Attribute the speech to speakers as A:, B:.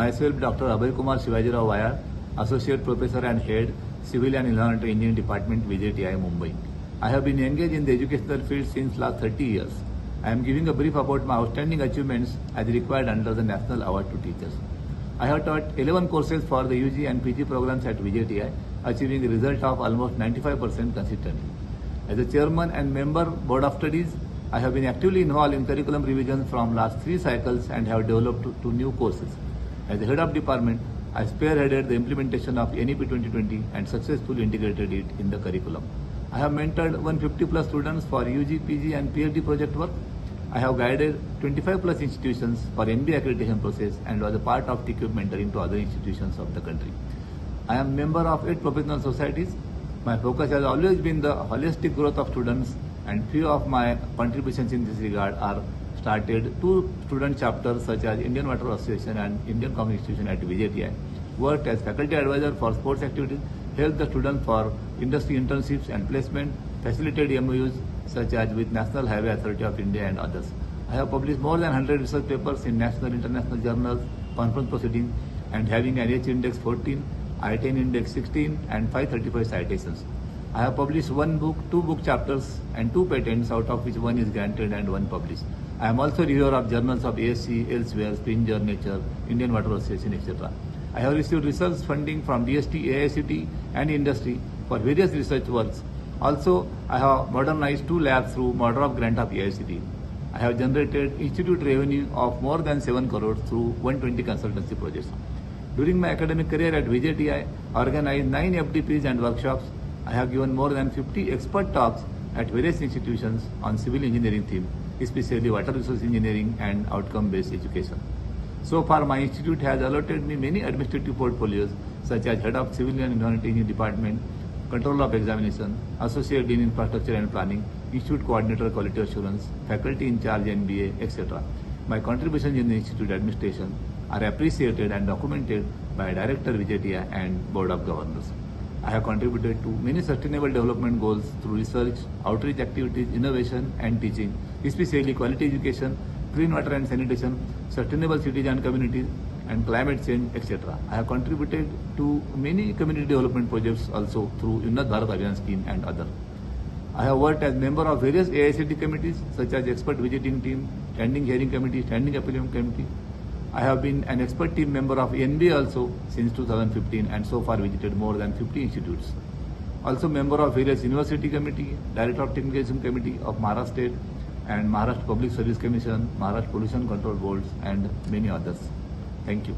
A: Myself, Dr. Abhay Kumar Shivajirao Vayar, Associate Professor and Head, Civil and Environmental Engineering Department, VJTI, Mumbai. I have been engaged in the educational field since last 30 years. I am giving a brief about my outstanding achievements as required under the National Award to Teachers. I have taught 11 courses for the UG and PG programs at VJTI, achieving a result of almost 95% consistently. As a chairman and member Board of Studies, I have been actively involved in curriculum revisions from last 3 cycles and have developed 2 new courses. As the head of department, I spearheaded the implementation of NEP 2020 and successfully integrated it in the curriculum. I have mentored 150 plus students for UG, PG and PhD project work. I have guided 25 plus institutions for MBA accreditation process and was a part of TCube mentoring to other institutions of the country. I am member of 8 professional societies. My focus has always been the holistic growth of students, and few of my contributions in this regard are started 2 student chapters such as Indian Water Association and Indian Common Institution at VJTI, worked as faculty advisor for sports activities, helped the students for industry internships and placement, facilitated MOUs such as with National Highway Authority of India and others. I have published more than 100 research papers in national and international journals, conference proceedings, and having an H index 14, I-10 index 16 and 535 citations. I have published 1 book, 2 book chapters and 2 patents, out of which 1 is granted and 1 published. I am also reviewer of journals of ASC, Elsewhere, Springer, Nature, Indian Water Association, etc. I have received research funding from DST, AICT and industry for various research works. Also, I have modernized 2 labs through model of grant of AICT. I have generated institute revenue of more than 7 crores through 120 consultancy projects. During my academic career at VJTI, I organized 9 FDPs and workshops. I have given more than 50 expert talks at various institutions on civil engineering theme, especially water resource engineering and outcome-based education. So far, my institute has allotted me many administrative portfolios such as Head of Civil and Environmental Engineering Department, Control of Examination, Associate Dean Infrastructure and Planning, Institute Coordinator Quality Assurance, Faculty in Charge MBA, etc. My contributions in the institute administration are appreciated and documented by Director VJTI and Board of Governors. I have contributed to many sustainable development goals through research, outreach activities, innovation and teaching, especially quality education, clean water and sanitation, sustainable cities and communities, and climate change, etc. I have contributed to many community development projects also through Unnat Bharat Abhiyan scheme and others. I have worked as member of various AICT committees such as expert visiting team, standing hearing committee, standing appeal committee. I have been an expert team member of NBA also since 2015 and so far visited more than 50 institutes. Also member of various university committee, director of technical education committee of Maharashtra State and Maharashtra Public Service Commission, Maharashtra Pollution Control Boards and many others. Thank you.